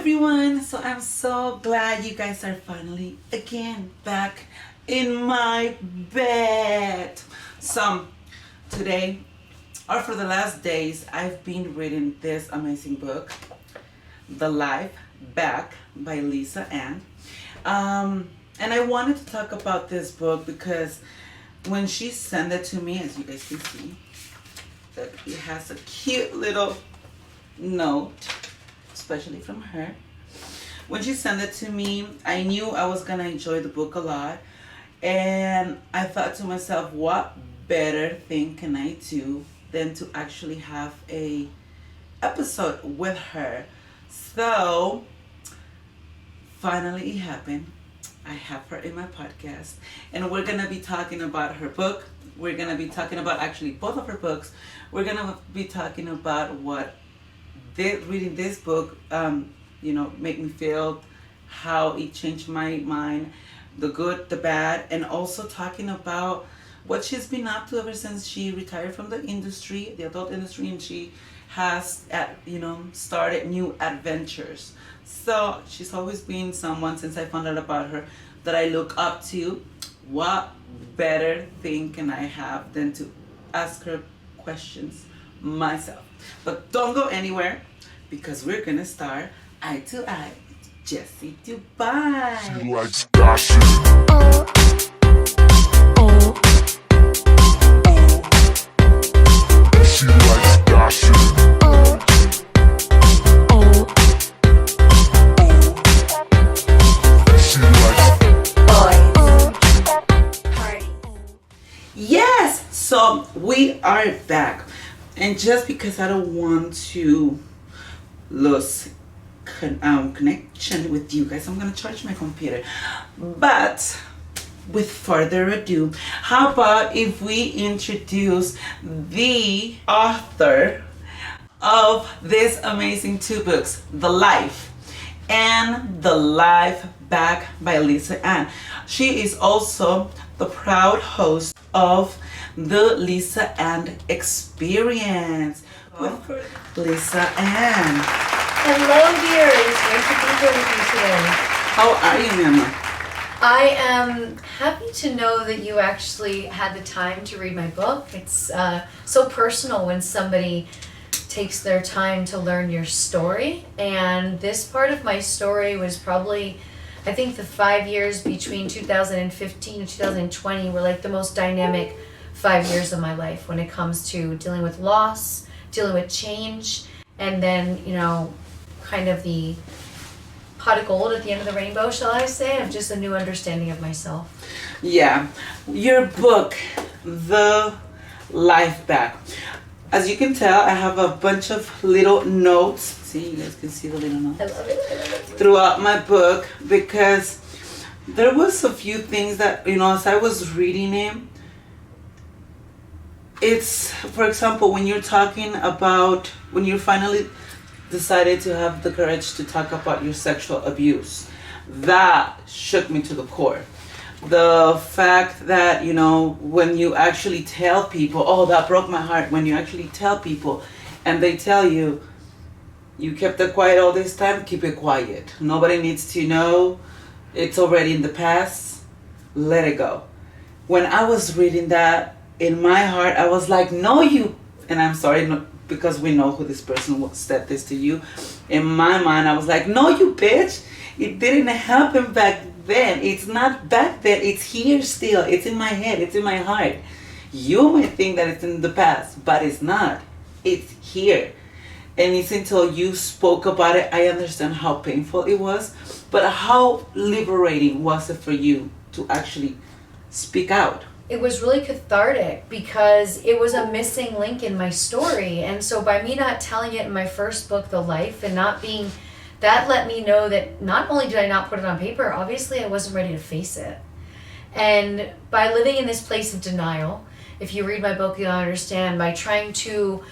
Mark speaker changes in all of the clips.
Speaker 1: everyone. So I'm so glad you guys are finally again back in my bed. So today, or for the last days, I've been reading this amazing book, The Life Back by Lisa Ann. And I wanted to talk about this book because when she sent it to me, as you guys can see, that it has a cute little note, especially from her. When she sent it to me, I knew I was gonna enjoy the book a lot, and I thought to myself, what better thing can I do than to actually have a episode with her? So finally it happened. I have her in my podcast, and we're gonna be talking about her book. We're gonna be talking about actually both of her books. We're gonna be talking about what reading this book, made me feel, how it changed my mind, the good, the bad, and also talking about what she's been up to ever since she retired from the industry, the adult industry, and she has, started new adventures. So she's always been someone, since I found out about her, that I look up to. What better thing can I have than to ask her questions myself? But don't go anywhere, because we're gonna start eye to eye with Jessie Dubai.
Speaker 2: She likes dashing. She likes dashing. She likes
Speaker 1: Yes, so we are back, and just because I don't want to lose connection with you guys, I'm gonna charge my computer. But with further ado, how about if we introduce the author of this amazing two books, The Life and The Life Back by Lisa Ann. She is also the proud host of the Lisa Ann Experience with Lisa Ann.
Speaker 3: Hello, dear. It's great to be here with you today.
Speaker 1: How are you, Mama?
Speaker 3: I am happy to know that you actually had the time to read my book. It's so personal when somebody takes their time to learn your story. And this part of my story was probably, I think the 5 years between 2015 and 2020 were like the most dynamic 5 years of my life when it comes to dealing with loss, dealing with change, and then, kind of the pot of gold at the end of the rainbow, shall I say, of just a new understanding of myself.
Speaker 1: Yeah, your book, The Life Back. As you can tell, I have a bunch of little notes. See, you guys can see the little notes.
Speaker 3: I love it.
Speaker 1: Throughout my book, because there was a few things that, as I was reading it, it's, for example, when you're talking about, when you finally decided to have the courage to talk about your sexual abuse, that shook me to the core. The fact that, when you actually tell people, oh, that broke my heart, when you actually tell people and they tell you, you kept it quiet all this time, keep it quiet. Nobody needs to know. It's already in the past. Let it go. When I was reading that, in my heart, I was like, no, you, and I'm sorry, no, because we know who this person said this to you. In my mind, I was like, no, you bitch. It didn't happen back then. It's not back then. It's here still. It's in my head. It's in my heart. You might think that it's in the past, but it's not. It's here. And it's until you spoke about it, I understand how painful it was. But how liberating was it for you to actually speak out?
Speaker 3: It was really cathartic because it was a missing link in my story. And so by me not telling it in my first book, The Life, and not being, that let me know that not only did I not put it on paper, obviously I wasn't ready to face it. And by living in this place of denial, if you read my book, you'll understand, by trying to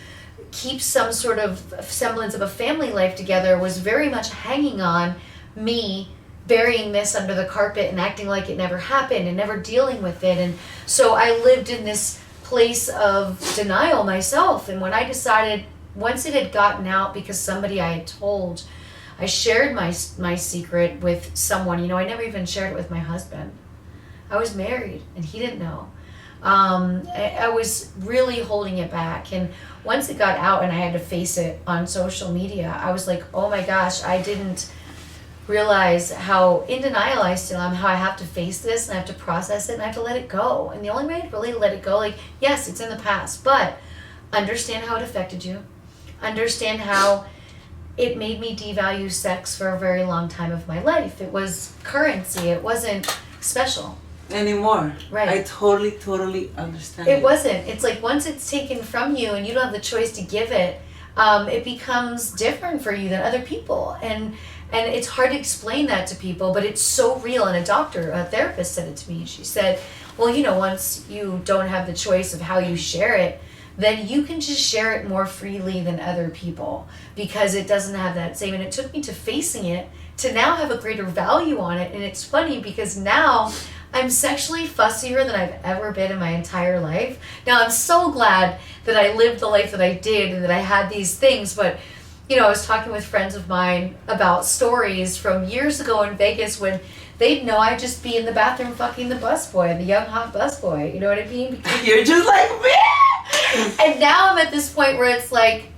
Speaker 3: keep some sort of semblance of a family life together, was very much hanging on me burying this under the carpet and acting like it never happened and never dealing with it. And so I lived in this place of denial myself. And when I decided, once it had gotten out because somebody I had told, I shared my secret with someone. You know, I never even shared it with my husband. I was married and he didn't know. I was really holding it back, and once it got out and I had to face it on social media, I was like, oh my gosh, I didn't realize how in denial I still am, how I have to face this and I have to process it and I have to let it go. And the only way to really let it go, like, yes, it's in the past, but understand how it affected you. Understand how it made me devalue sex for a very long time of my life. It was currency. It wasn't special.
Speaker 1: Anymore.
Speaker 3: Right.
Speaker 1: I totally understand.
Speaker 3: It wasn't. It's like once it's taken from you and you don't have the choice to give it, it becomes different for you than other people. And it's hard to explain that to people, but it's so real. And a therapist said it to me. She said, well, you know, once you don't have the choice of how you share it, then you can just share it more freely than other people because it doesn't have that same. And it took me to facing it to now have a greater value on it. And it's funny because now I'm sexually fussier than I've ever been in my entire life. Now, I'm so glad that I lived the life that I did and that I had these things, but you know, I was talking with friends of mine about stories from years ago in Vegas when they'd know I'd just be in the bathroom fucking the busboy, the young hot busboy, you know what I mean?
Speaker 1: You're just like me!
Speaker 3: And now I'm at this point where it's like,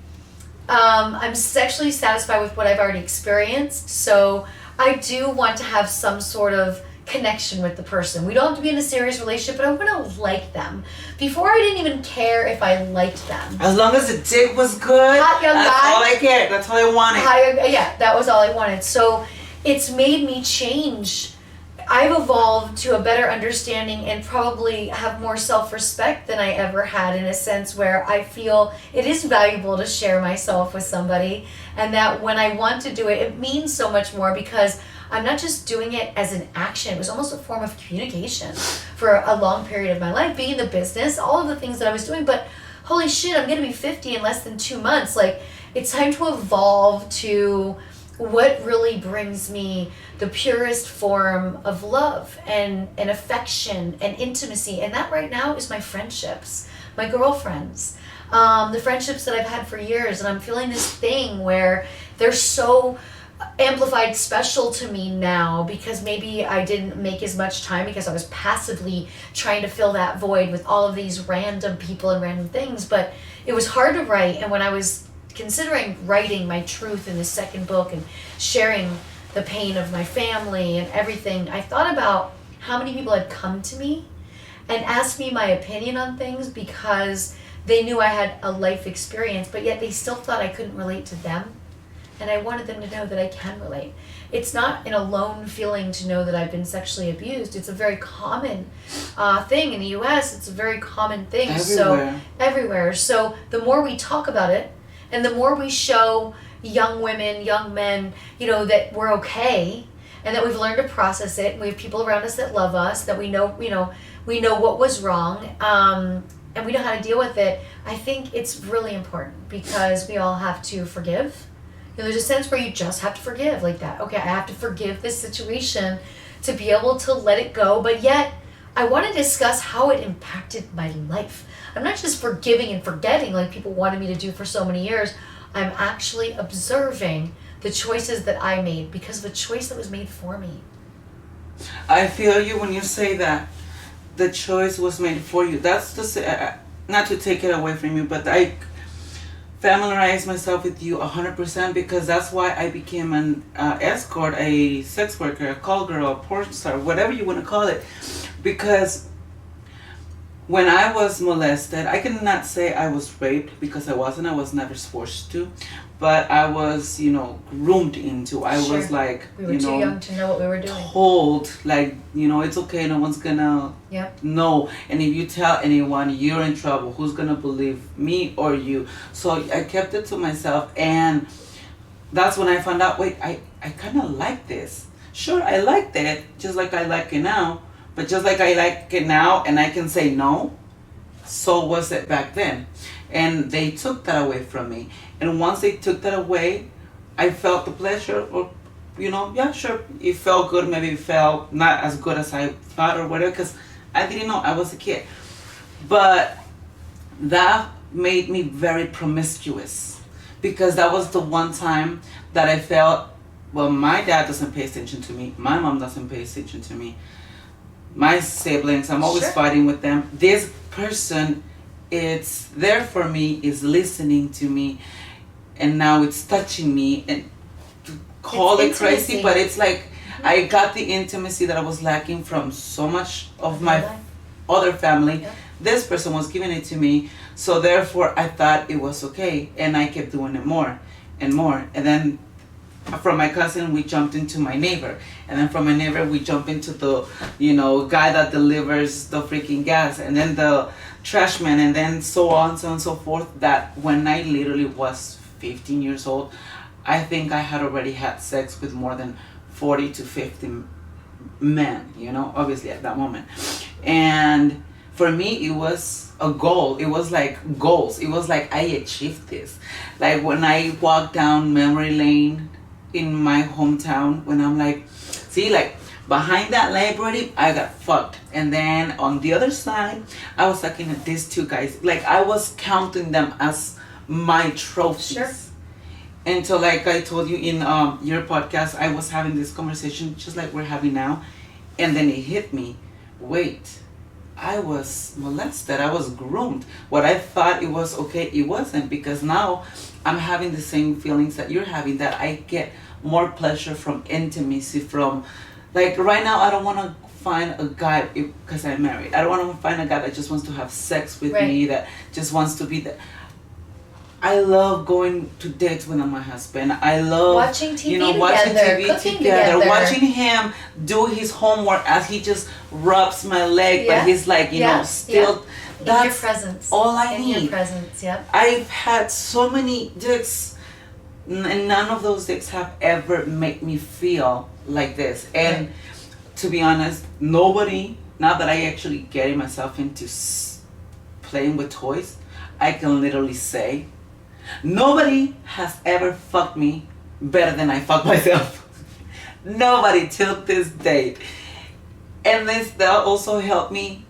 Speaker 3: I'm sexually satisfied with what I've already experienced, so I do want to have some sort of connection with the person. We don't have to be in a serious relationship, but I want to like them. Before I didn't even care if I liked them.
Speaker 1: As long as the dick was good,
Speaker 3: Hot young
Speaker 1: that's
Speaker 3: guy.
Speaker 1: all I cared. That's all I wanted.
Speaker 3: Yeah, that was all I wanted. So it's made me change. I've evolved to a better understanding and probably have more self-respect than I ever had, in a sense where I feel it is valuable to share myself with somebody, and that when I want to do it, it means so much more because I'm not just doing it as an action. It was almost a form of communication for a long period of my life, being in the business, all of the things that I was doing. But holy shit, I'm going to be 50 in less than 2 months. Like, it's time to evolve to what really brings me the purest form of love and affection and intimacy. And that right now is my friendships, my girlfriends, the friendships that I've had for years. And I'm feeling this thing where they're so amplified special to me now because maybe I didn't make as much time because I was passively trying to fill that void with all of these random people and random things. But it was hard to write, and when I was considering writing my truth in the second book and sharing the pain of my family and everything, I thought about how many people had come to me and asked me my opinion on things because they knew I had a life experience, but yet they still thought I couldn't relate to them. And I wanted them to know that I can relate. It's not an alone feeling to know that I've been sexually abused. It's a very common thing in the U.S. It's a very common thing. Everywhere. So the more we talk about it, and the more we show young women, young men, you know, that we're okay, and that we've learned to process it, and we have people around us that love us, that we know, we know what was wrong, and we know how to deal with it. I think it's really important because we all have to forgive. You know, there's a sense where you just have to forgive, like that. Okay, I have to forgive this situation to be able to let it go, but yet I want to discuss how it impacted my life. I'm not just forgiving and forgetting like people wanted me to do for so many years. I'm actually observing the choices that I made because of a choice that was made for me.
Speaker 1: I feel you when you say that the choice was made for you. That's not to take it away from you, but I familiarize myself with you 100% because that's why I became an escort, a sex worker, a call girl, a porn star, whatever you want to call it. Because when I was molested, I cannot say I was raped because I wasn't. I was never forced to. But I was, groomed into. I was like,
Speaker 3: we were too young to know what we were doing.
Speaker 1: Told, like, it's okay, no one's gonna know. And if you tell anyone, you're in trouble. Who's gonna believe me or you? So I kept it to myself, and that's when I found out, wait, I kind of like this. Sure, I liked it, just like I like it now. But just like I like it now, and I can say no, so was it back then. And they took that away from me. And once they took that away, I felt the pleasure, or, yeah, sure, it felt good. Maybe it felt not as good as I thought or whatever, because I didn't know, I was a kid. But that made me very promiscuous, because that was the one time that I felt well, my dad doesn't pay attention to me. My mom doesn't pay attention to me. My siblings, I'm always
Speaker 3: Sure.
Speaker 1: fighting with them. This person, it's there for me, is listening to me, and now it's touching me. And to call
Speaker 3: It's
Speaker 1: it crazy,
Speaker 3: intimacy.
Speaker 1: but it's like I got the intimacy that I was lacking from so much of my
Speaker 3: life.
Speaker 1: other family.
Speaker 3: Yeah.
Speaker 1: This person was giving it to me, so therefore I thought it was okay, and I kept doing it more and more. And then from my cousin we jumped into my neighbor, and then from my neighbor we jump into the guy that delivers the freaking gas, and then the trash man, and then so on and so forth. That when I literally was 15 years old, I think I had already had sex with more than 40 to 50 men, obviously at that moment. And for me it was a goal. It was like goals. It was like I achieved this. Like when I walk down memory lane in my hometown, when I'm like, see, like behind that library I got fucked, and then on the other side I was looking at these two guys, like I was counting them as my trophies.
Speaker 3: Sure.
Speaker 1: And so, like I told you in your podcast, I was having this conversation just like we're having now, and then it hit me. Wait, I was molested. I was groomed. What I thought it was okay, it wasn't, because now I'm having the same feelings that you're having. That I get more pleasure from intimacy. From, like right now, I don't want to find a guy because I'm married. I don't want to find a guy that just wants to have sex with
Speaker 3: Right.
Speaker 1: me. That just wants to be there. I love going to dates with my husband. I love
Speaker 3: Watching TV
Speaker 1: watching
Speaker 3: together,
Speaker 1: TV
Speaker 3: cooking
Speaker 1: together,
Speaker 3: together.
Speaker 1: watching him do his homework as he just rubs my leg,
Speaker 3: Yeah.
Speaker 1: but he's like, still.
Speaker 3: In your
Speaker 1: That's
Speaker 3: presence.
Speaker 1: all I
Speaker 3: In your
Speaker 1: need.
Speaker 3: presence, yep.
Speaker 1: I've had so many dicks, and none of those dicks have ever made me feel like this. And
Speaker 3: Right.
Speaker 1: to be honest, nobody. Now that I actually getting myself into playing with toys, I can literally say, nobody has ever fucked me better than I fuck myself. Nobody till this date. And this that also helped me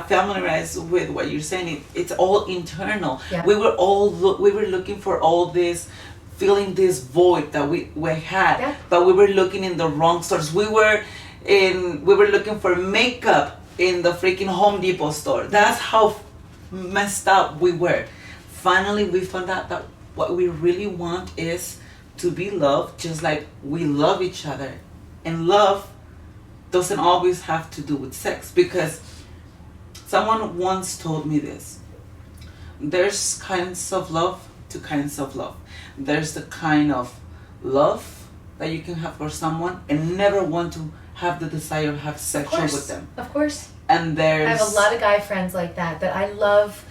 Speaker 1: familiarize with what you're saying. It's all internal.
Speaker 3: Yeah.
Speaker 1: We were looking for all this, filling this void that we had,
Speaker 3: Yeah.
Speaker 1: but we were looking in the wrong stores. We were looking for makeup in the freaking Home Depot store. That's how messed up we were. Finally, we found out that what we really want is to be loved just like we love each other. And love doesn't always have to do with sex, because someone once told me this. There's kinds of love to kinds of love. There's the kind of love that you can have for someone and never want to have the desire to have sexual with them.
Speaker 3: Of course.
Speaker 1: And there's
Speaker 3: I have a lot of guy friends like that I love,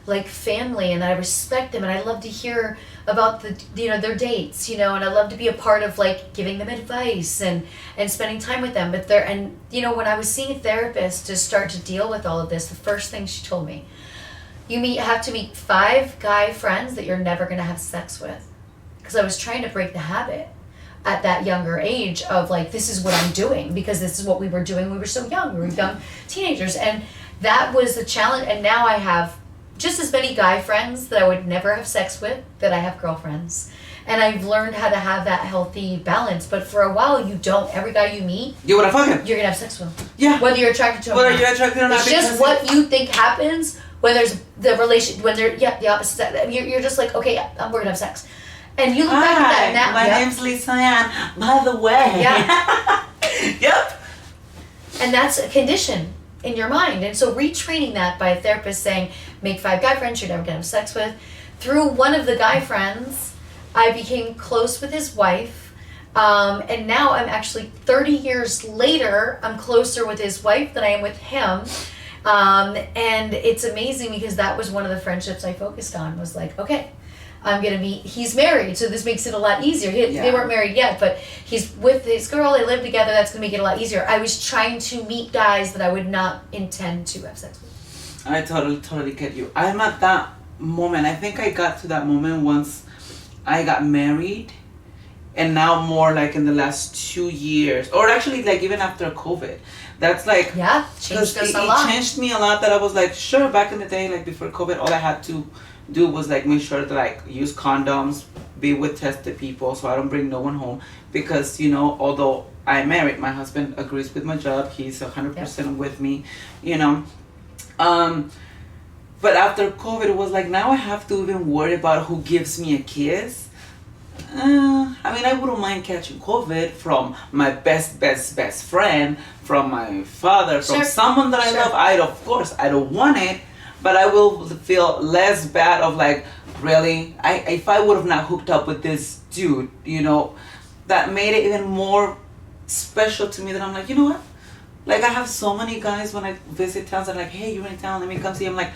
Speaker 3: like family, and that I respect them, and I love to hear about their dates, and I love to be a part of like giving them advice and spending time with them. But when I was seeing a therapist to start to deal with all of this, the first thing she told me, you have to meet 5 guy friends that you're never gonna have sex with, because I was trying to break the habit at that younger age of like, this is what I'm doing because this is what we were doing when we were so young. We were young teenagers, and that was the challenge. And now I have just as many guy friends that I would never have sex with that I have girlfriends. And I've learned how to have that healthy balance. But for a while, you don't. Every guy you meet,
Speaker 1: you wanna fuck him.
Speaker 3: you're gonna have sex with him.
Speaker 1: Yeah.
Speaker 3: Whether you're attracted to him or
Speaker 1: Whether
Speaker 3: not.
Speaker 1: you're attracted or not.
Speaker 3: It's just
Speaker 1: because
Speaker 3: what you think happens when there's the relation, when they're, the opposite. You're just like, okay, we're gonna have sex. And you look back at that
Speaker 1: Hi,
Speaker 3: now.
Speaker 1: my
Speaker 3: Yep.
Speaker 1: name's Lisa Ann. By the way.
Speaker 3: Yeah.
Speaker 1: Yep.
Speaker 3: And that's a condition in your mind. And so retraining that by a therapist saying, make 5 guy friends you're never gonna have sex with. Through one of the guy friends, I became close with his wife. And now I'm actually 30 years later, I'm closer with his wife than I am with him. And it's amazing because that was one of the friendships I focused on, was like, okay, he's married, so this makes it a lot easier. They
Speaker 1: Yeah.
Speaker 3: weren't married yet, but he's with his girl, they live together, that's gonna make it a lot easier. I was trying to meet guys that I would not intend to have sex with.
Speaker 1: I totally get you. I'm at that moment. I think I got to that moment once I got married, and now more like in the last 2 years, or actually like even after COVID. That's like,
Speaker 3: Yeah,
Speaker 1: because
Speaker 3: changed us
Speaker 1: it
Speaker 3: a lot.
Speaker 1: changed me a lot. That I was like, sure, back in the day, like before COVID, all I had to do was like make sure to like use condoms, be with tested people, so I don't bring no one home. Because although I'm married, my husband agrees with my job. He's 100% with me, But after COVID, it was like now I have to even worry about who gives me a kiss. I wouldn't mind catching COVID from my best friend, from my father, from someone that I love. Of course, I don't want it, but I will feel less bad of like, really, if I would have not hooked up with this dude, that made it even more special to me, that I'm like, you know what? Like, I have so many guys when I visit towns, they're like, hey, you're in town, let me come see you. I'm like,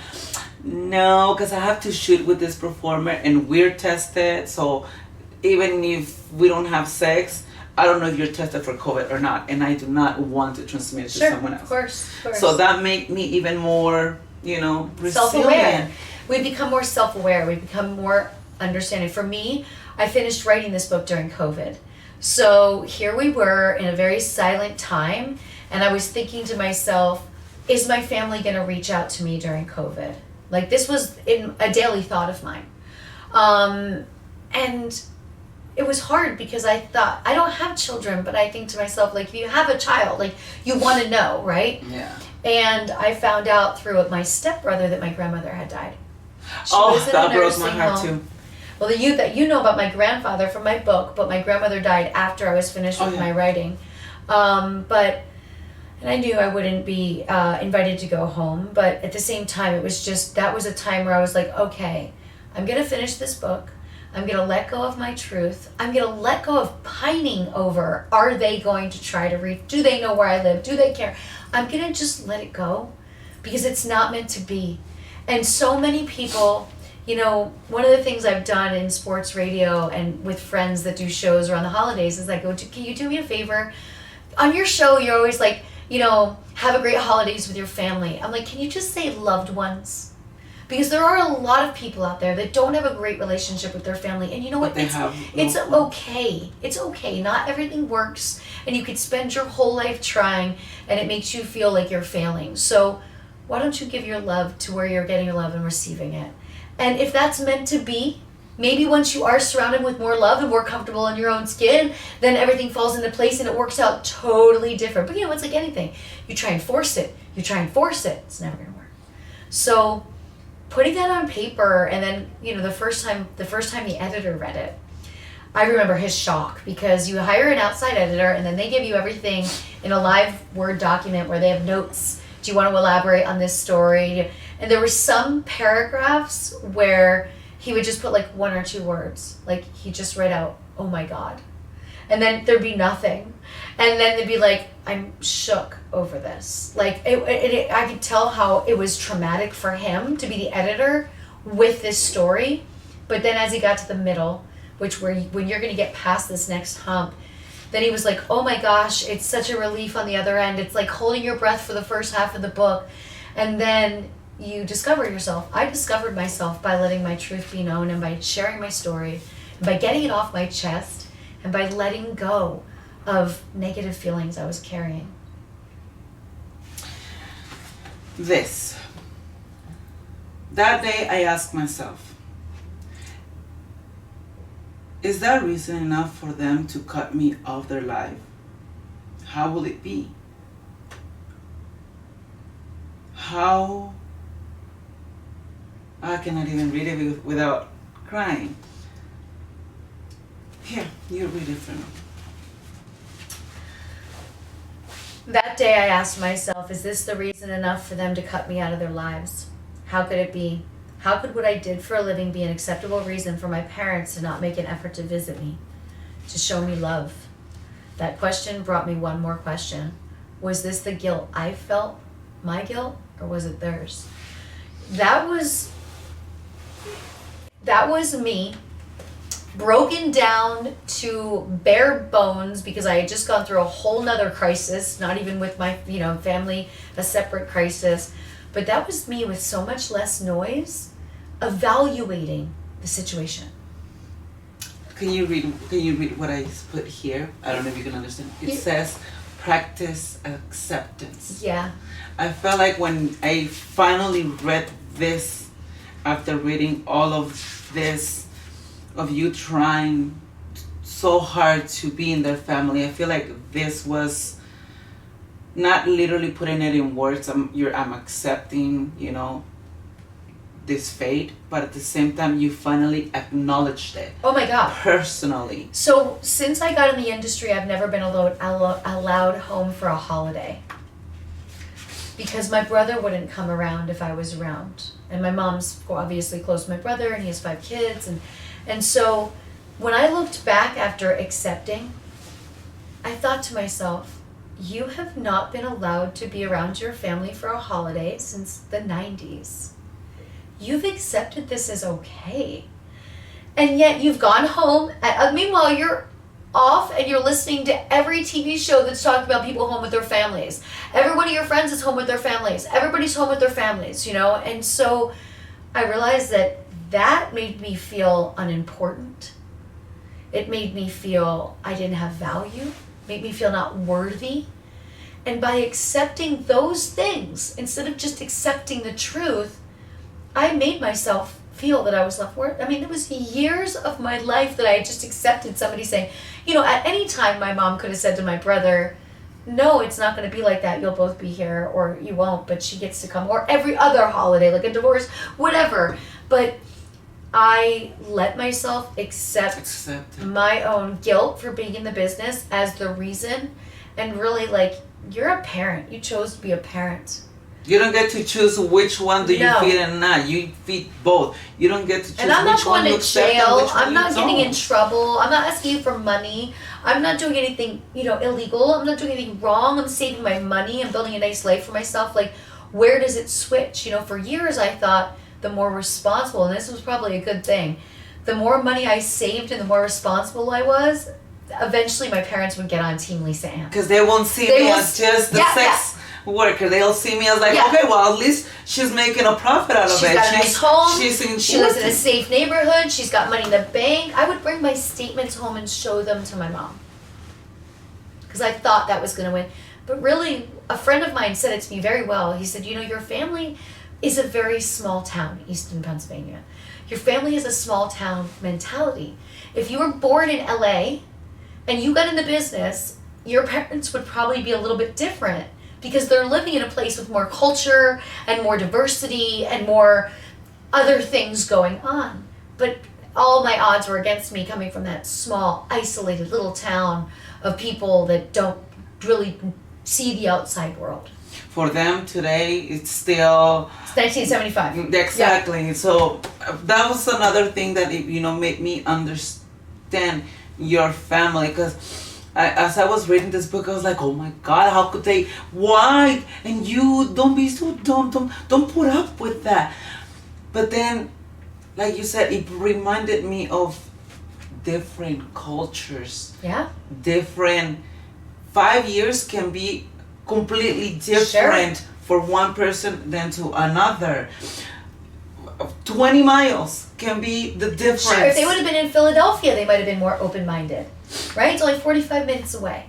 Speaker 1: no, because I have to shoot with this performer and we're tested, so even if we don't have sex, I don't know if you're tested for COVID or not, and I do not want to transmit it to someone else.
Speaker 3: Of course.
Speaker 1: So that made me even more, resilient.
Speaker 3: Self-aware. We become more self-aware. We become more understanding. For me, I finished writing this book during COVID. So here we were in a very silent time, and I was thinking to myself, is my family going to reach out to me during COVID? Like, this was a daily thought of mine. And it was hard because I thought, I don't have children, but I think to myself, like, if you have a child, like, you want to know, right?
Speaker 1: Yeah.
Speaker 3: And I found out through my stepbrother that my grandmother had died.
Speaker 1: That broke my heart too.
Speaker 3: Well, you know about my grandfather from my book, but my grandmother died after I was finished with my writing. And I knew I wouldn't be invited to go home, but at the same time, it was just, that was a time where I was like, okay, I'm going to finish this book. I'm going to let go of my truth. I'm going to let go of pining over, are they going to try to reach, do they know where I live? Do they care? I'm going to just let it go because it's not meant to be. And so many people, one of the things I've done in sports radio and with friends that do shows around the holidays is I go, can you do me a favor? On your show, you're always like, have a great holidays with your family. I'm like, can you just say loved ones? Because there are a lot of people out there that don't have a great relationship with their family. And you know what? It's okay. It's okay. Not everything works. And you could spend your whole life trying and it makes you feel like you're failing. So why don't you give your love to where you're getting your love and receiving it? And if that's meant to be, maybe once you are surrounded with more love and more comfortable in your own skin, then everything falls into place and it works out totally different. But it's like anything. You try and force it. It's never going to work. So putting that on paper, and then the first time the editor read it, I remember his shock, because you hire an outside editor and then they give you everything in a live Word document where they have notes. Do you want to elaborate on this story? And there were some paragraphs where he would just put like one or two words, like he just read out, "Oh my God," and then there'd be nothing, and then they'd be like, "I'm shook over this." Like I could tell how it was traumatic for him to be the editor with this story, but then as he got to the middle, when you're gonna get past this next hump, then he was like, "Oh my gosh, it's such a relief on the other end. It's like holding your breath for the first half of the book, and then you discover yourself." I discovered myself by letting my truth be known and by sharing my story and by getting it off my chest and by letting go of negative feelings I was carrying.
Speaker 1: That day I asked myself, is that reason enough for them to cut me off their life? How will it be? I cannot even read it without crying. Here, you read it for me.
Speaker 3: That day I asked myself, is this the reason enough for them to cut me out of their lives? How could it be? How could what I did for a living be an acceptable reason for my parents to not make an effort to visit me, to show me love? That question brought me one more question. Was this the guilt I felt, my guilt, or was it theirs? That was me, broken down to bare bones, because I had just gone through a whole nother crisis, not even with my family, a separate crisis. But that was me with so much less noise, evaluating the situation.
Speaker 1: Can you read what I put here? I don't know if you can understand. It says practice acceptance.
Speaker 3: Yeah.
Speaker 1: I felt like when I finally read this, after reading all of this, of you trying so hard to be in their family, I feel like this was not literally putting it in words. I'm accepting, this fate, but at the same time, you finally acknowledged it.
Speaker 3: Oh my God.
Speaker 1: Personally.
Speaker 3: So since I got in the industry, I've never been allowed home for a holiday. Because my brother wouldn't come around if I was around. And my mom's obviously close to my brother, and he has 5 kids. And so when I looked back after accepting, I thought to myself, you have not been allowed to be around your family for a holiday since the 90s. You've accepted this as okay. And yet you've gone home. Meanwhile, you're off and you're listening to every TV show that's talking about people home with their families. Every one of your friends is home with their families. Everybody's home with their families, And so I realized that made me feel unimportant. It made me feel I didn't have value. Made me feel not worthy. And by accepting those things, instead of just accepting the truth, I made myself feel that I was left worth. It was years of my life that I just accepted somebody saying, at any time my mom could have said to my brother, no, it's not going to be like that. You'll both be here, or you won't, but she gets to come, or every other holiday, like a divorce, whatever. But I let myself accept my own guilt for being in the business as the reason, and really, you're a parent. You chose to be a parent.
Speaker 1: You don't get to choose which one do you feed and not. You feed both. You don't get to choose
Speaker 3: and I'm not
Speaker 1: which one
Speaker 3: going
Speaker 1: you
Speaker 3: to
Speaker 1: accept and
Speaker 3: jail.
Speaker 1: which one
Speaker 3: I'm not
Speaker 1: you
Speaker 3: getting
Speaker 1: don't.
Speaker 3: in trouble. I'm not asking you for money. I'm not doing anything, illegal. I'm not doing anything wrong. I'm saving my money. I'm building a nice life for myself. Where does it switch? For years I thought the more responsible, and this was probably a good thing, the more money I saved and the more responsible I was, eventually my parents would get on Team Lisa Ann.
Speaker 1: Because they won't see me as just the sex worker. They'll see me as okay, well, at least she's making a profit out of it.
Speaker 3: She's got a nice home.
Speaker 1: She
Speaker 3: lives in a safe neighborhood. She's got money in the bank. I would bring my statements home and show them to my mom. Because I thought that was going to win. But really, a friend of mine said it to me very well. He said, your family is a very small town, Easton, Pennsylvania. Your family has a small town mentality. If you were born in LA and you got in the business, your parents would probably be a little bit different because they're living in a place with more culture and more diversity and more other things going on. But all my odds were against me coming from that small, isolated little town of people that don't really see the outside world.
Speaker 1: For them today, it's still...
Speaker 3: It's 1975.
Speaker 1: Exactly. Yeah. So that was another thing that, made me understand your family. Because as I was reading this book, I was like, oh my God, how could they? Why? And you don't be so dumb. Don't put up with that. But then, like you said, it reminded me of different cultures.
Speaker 3: Yeah.
Speaker 1: Different. 5 years can be completely different for one person than to another. 20 miles can be the difference.
Speaker 3: Sure, if they would have been in Philadelphia, they might have been more open-minded, right? It's only 45 minutes away,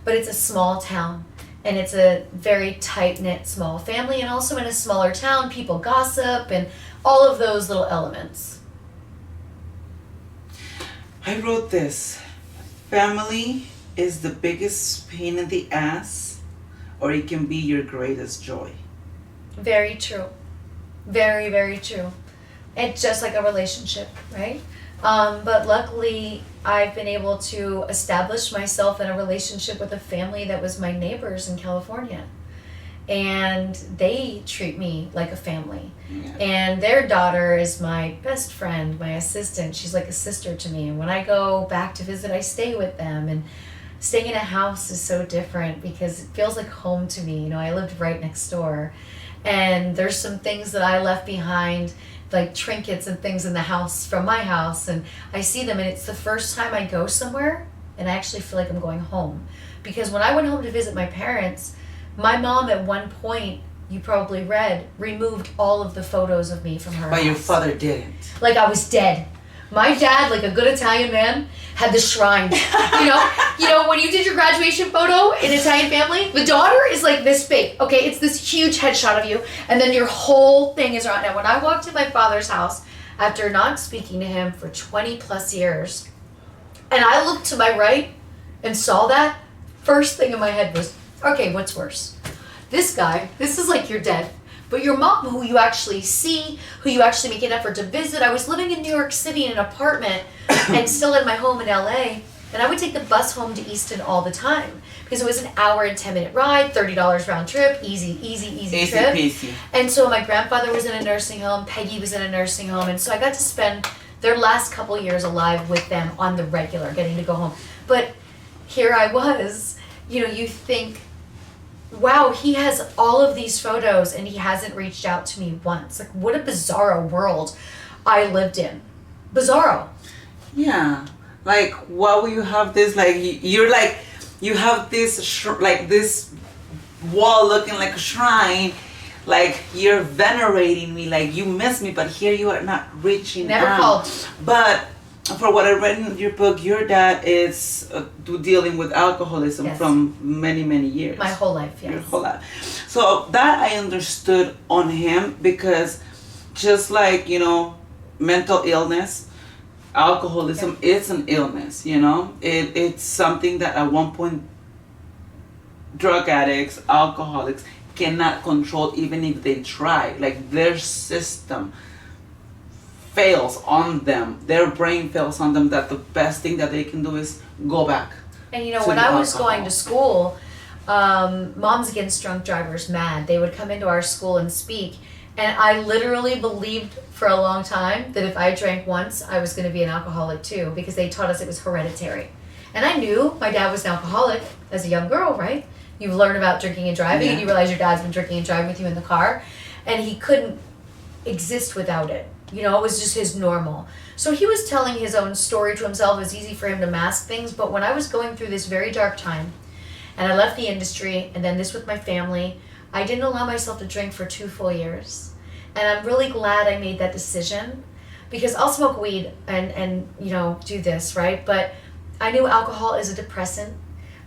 Speaker 3: but it's a small town, and it's a very tight-knit small family, and also in a smaller town, people gossip, and all of those little elements.
Speaker 1: I wrote this. Family is the biggest pain in the ass, or it can be your greatest joy.
Speaker 3: Very true. Very, very true. It's just like a relationship, right? But luckily, I've been able to establish myself in a relationship with a family that was my neighbors in California. And they treat me like a family.
Speaker 1: Yeah.
Speaker 3: And their daughter is my best friend, my assistant. She's like a sister to me. And when I go back to visit, I stay with them. And staying in a house is so different because it feels like home to me. I lived right next door. And there's some things that I left behind, like trinkets and things in the house from my house. And I see them, and it's the first time I go somewhere, and I actually feel like I'm going home. Because when I went home to visit my parents, my mom at one point, you probably read, removed all of the photos of me from her
Speaker 1: But
Speaker 3: house.
Speaker 1: your father didn't.
Speaker 3: Like I was dead. My dad, like a good Italian man, had the shrine. You know when you did your graduation photo in Italian family, the daughter is like this big. Okay, it's this huge headshot of you, and then your whole thing is around. Now, when I walked in my father's house after not speaking to him for 20 plus years, and I looked to my right and saw that, first thing in my head was, okay, what's worse? This guy, this is like your dad. But your mom, who you actually see, who you actually make an effort to visit. I was living in New York City in an apartment and still in my home in LA. And I would take the bus home to Easton all the time because it was an hour and 10-minute ride, $30 round trip, easy trip.
Speaker 1: Peasy.
Speaker 3: And so my grandfather was in a nursing home, Peggy was in a nursing home. And so I got to spend their last couple years alive with them on the regular, getting to go home. But here I was, you think, wow, he has all of these photos and he hasn't reached out to me once. Like, what a bizarro world I lived in. Bizarro.
Speaker 1: Yeah. Like, why will you have this, like, you're like, you have this, this wall looking like a shrine, like, you're venerating me, like, you miss me, but here you are not reaching
Speaker 3: Never
Speaker 1: out.
Speaker 3: called.
Speaker 1: But for what I read in your book, your dad is dealing with alcoholism
Speaker 3: Yes.
Speaker 1: from many, many years.
Speaker 3: My whole life, yes.
Speaker 1: Your whole life. So that I understood on him because just like, mental illness, alcoholism is an illness, it's something that at one point drug addicts, alcoholics cannot control even if they try. Like their system fails on them, their brain fails on them, that the best thing that they can do is go back.
Speaker 3: And
Speaker 1: to
Speaker 3: when
Speaker 1: the
Speaker 3: I was
Speaker 1: alcohol.
Speaker 3: going to school, Moms Against Drunk Drivers, MAD, they would come into our school and speak. And I literally believed for a long time that if I drank once, I was going to be an alcoholic too, because they taught us it was hereditary. And I knew my dad was an alcoholic as a young girl, right? You learn about drinking and driving, and you realize your dad's been drinking and driving with you in the car, and he couldn't exist without it. It was just his normal. So he was telling his own story to himself. It was easy for him to mask things, but when I was going through this very dark time, and I left the industry, and then this with my family, I didn't allow myself to drink for 2 full years. And I'm really glad I made that decision, because I'll smoke weed and do this, right? But I knew alcohol is a depressant.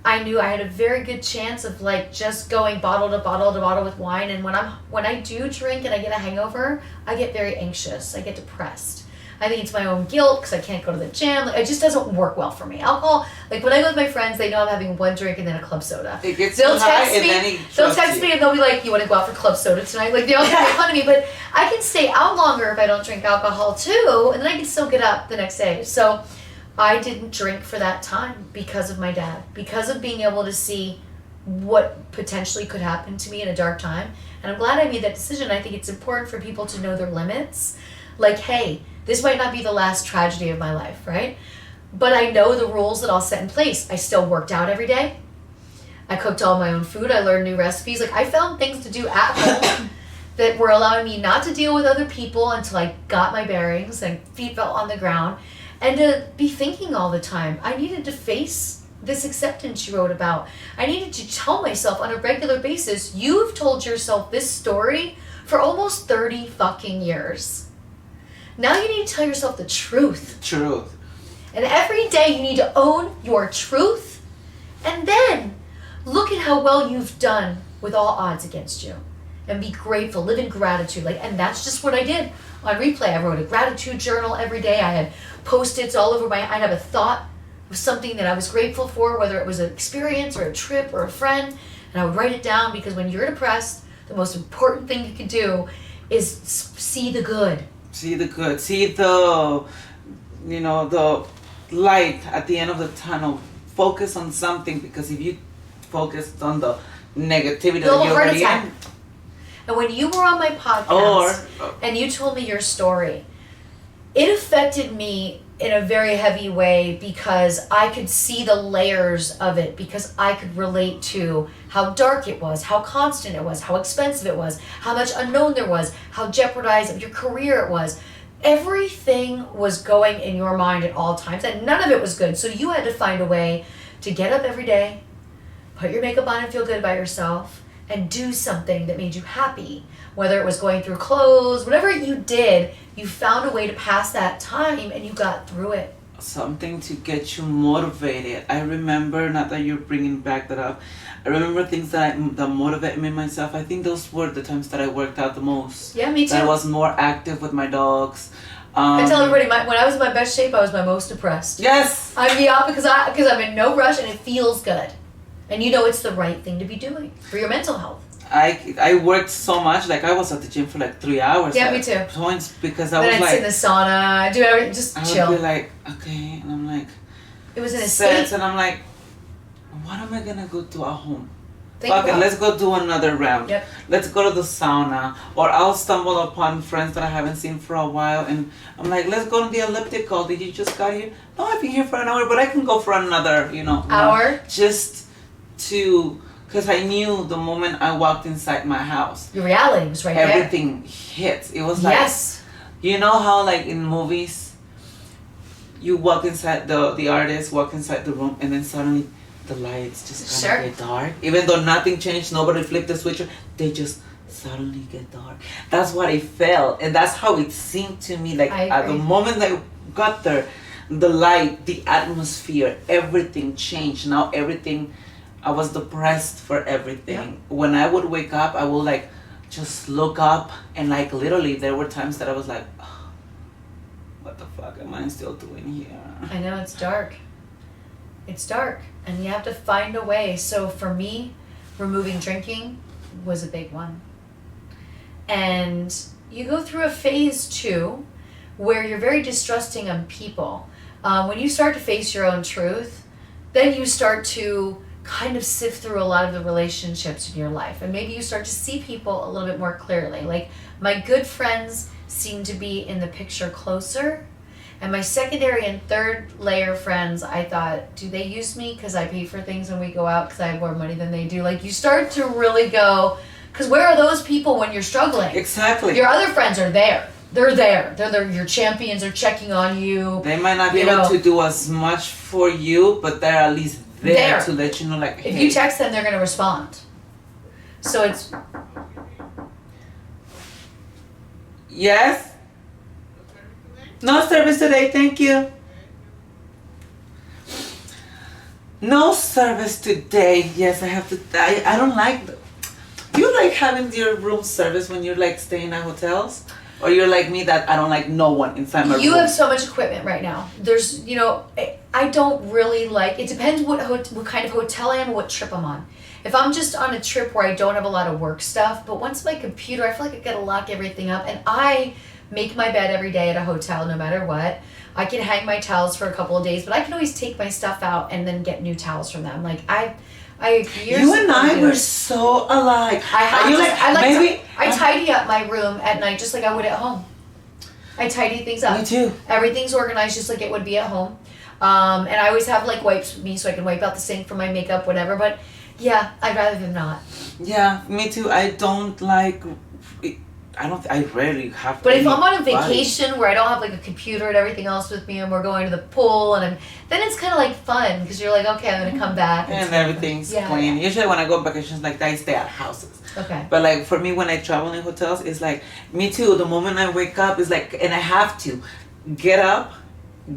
Speaker 3: I knew I had a very good chance of just going bottle to bottle to bottle with wine. And when I do drink and I get a hangover, I get very anxious. I get depressed. I think it's my own guilt because I can't go to the gym. It just doesn't work well for me. Alcohol, when I go with my friends, they know I'm having one drink and then a club soda.
Speaker 1: It gets
Speaker 3: They'll
Speaker 1: too high
Speaker 3: text
Speaker 1: and
Speaker 3: me.
Speaker 1: then he
Speaker 3: They'll
Speaker 1: trusts
Speaker 3: text
Speaker 1: you.
Speaker 3: me and they'll be like, "You want to go out for club soda tonight?" They all make fun of me, but I can stay out longer if I don't drink alcohol too, and then I can still get up the next day. So I didn't drink for that time because of my dad, because of being able to see what potentially could happen to me in a dark time. And I'm glad I made that decision. I think it's important for people to know their limits. Hey, this might not be the last tragedy of my life, right? But I know the rules that I'll set in place. I still worked out every day. I cooked all my own food. I learned new recipes. I found things to do at home that were allowing me not to deal with other people until I got my bearings and feet felt on the ground, and to be thinking all the time. I needed to face this acceptance you wrote about. I needed to tell myself on a regular basis, you've told yourself this story for almost 30 fucking years. Now you need to tell yourself the truth.
Speaker 1: Truth.
Speaker 3: And every day you need to own your truth, and then look at how well you've done with all odds against you. And be grateful, live in gratitude. And that's just what I did on Replay. I wrote a gratitude journal every day. I had Post-its all over I'd have a thought of something that I was grateful for, whether it was an experience or a trip or a friend, and I would write it down, because when you're depressed, the most important thing you can do is see the good.
Speaker 1: See the good. See the light at the end of the tunnel. Focus on something, because if you focus on the negativity
Speaker 3: You'll
Speaker 1: that
Speaker 3: have a
Speaker 1: you're
Speaker 3: heart
Speaker 1: already
Speaker 3: attack.
Speaker 1: in,
Speaker 3: And when you were on my podcast and you told me your story, it affected me in a very heavy way, because I could see the layers of it, because I could relate to how dark it was, how constant it was, how expensive it was, how much unknown there was, how jeopardized your career it was. Everything was going in your mind at all times, and none of it was good. So you had to find a way to get up every day, put your makeup on and feel good about yourself, and do something that made you happy. Whether it was going through clothes, whatever you did, you found a way to pass that time and you got through it.
Speaker 1: Something to get you motivated. I remember, not that you're bringing back that up, I remember things that motivate me myself. I think those were the times that I worked out the most.
Speaker 3: Yeah, me too.
Speaker 1: That I was more active with my dogs.
Speaker 3: I tell everybody, when I was in my best shape, I was my most depressed.
Speaker 1: Yes.
Speaker 3: I'm because I'm in no rush and it feels good, and you know it's the right thing to be doing for your mental health.
Speaker 1: I worked so much, like I was at the gym for like 3 hours.
Speaker 3: Yeah,
Speaker 1: at
Speaker 3: me too.
Speaker 1: Points because I
Speaker 3: Then
Speaker 1: was
Speaker 3: I'd
Speaker 1: like,
Speaker 3: sit in the sauna, do everything, just
Speaker 1: I
Speaker 3: chill.
Speaker 1: would be like, okay, and I'm like,
Speaker 3: It was an
Speaker 1: sets,
Speaker 3: escape.
Speaker 1: and I'm like, what am I gonna go do at home?
Speaker 3: Think
Speaker 1: Fuck it,
Speaker 3: about
Speaker 1: let's go do another round.
Speaker 3: Yep.
Speaker 1: Let's go to the sauna. Or I'll stumble upon friends that I haven't seen for a while and I'm like, let's go to the elliptical. Did you just got here? No, I've been here for an hour, but I can go for another,
Speaker 3: Hour?
Speaker 1: Just to, because I knew the moment I walked inside my house,
Speaker 3: Your reality was right
Speaker 1: everything hits. It was
Speaker 3: there.
Speaker 1: like,
Speaker 3: Yes.
Speaker 1: you know how like in movies, you walk inside, the artist walk inside the room and then suddenly the lights just kind of get dark. Even though nothing changed, nobody flipped the switch, they just suddenly get dark. That's what I felt, and that's how it seemed to me. Like
Speaker 3: I
Speaker 1: at the
Speaker 3: agree.
Speaker 1: moment I got there, the light, the atmosphere, everything changed. Now everything, I was depressed for everything. When I would wake up, I would like just look up and like literally there were times that I was like, oh, what the fuck am I still doing here?
Speaker 3: I know it's dark. It's dark, and you have to find a way. So for me, removing drinking was a big one. And you go through a phase too, where you're very distrusting of people. When you start to face your own truth, then you start to kind of sift through a lot of the relationships in your life, and maybe you start to see people a little bit more clearly. Like my good friends seem to be in the picture closer. And my secondary and third layer friends, I thought, do they use me because I pay for things when we go out because I have more money than they do? Like, you start to really go, because where are those people when you're struggling?
Speaker 1: Exactly.
Speaker 3: Your other friends are there. They're there. They're your champions. They're checking on you.
Speaker 1: They might not be able to do as much for you, but they're at least there to let you know, like,
Speaker 3: If
Speaker 1: hey.
Speaker 3: you text them, they're going to respond. So it's...
Speaker 1: Yes? No service today, thank you. No service today. Yes, I have to. I don't like. Do you like having your room service when you're like staying at hotels? Or you're like me that I don't like no one inside my room?
Speaker 3: You have so much equipment right now. There's, I don't really like, it depends what kind of hotel I am or what trip I'm on. If I'm just on a trip where I don't have a lot of work stuff, but once my computer, I feel like I gotta lock everything up, and I make my bed every day at a hotel no matter what. I can hang my towels for a couple of days, but I can always take my stuff out and then get new towels from them. Like
Speaker 1: you and I were so alike.
Speaker 3: I tidy up my room at night just like I would at home. I tidy things up.
Speaker 1: Me too.
Speaker 3: Everything's organized just like it would be at home. And I always have like wipes with me so I can wipe out the sink for my makeup, whatever. But yeah, I'd rather than not.
Speaker 1: Yeah, me too. I don't like. I rarely have.
Speaker 3: But if I'm on a
Speaker 1: anybody.
Speaker 3: vacation where I don't have like a computer and everything else with me, and we're going to the pool, then it's kind of like fun because you're like, okay, I'm gonna come back
Speaker 1: And everything's clean. Usually when I go on vacations like that, I stay at houses.
Speaker 3: Okay.
Speaker 1: But like for me, when I travel in hotels, it's like me too. The moment I wake up, it's like, and I have to get up,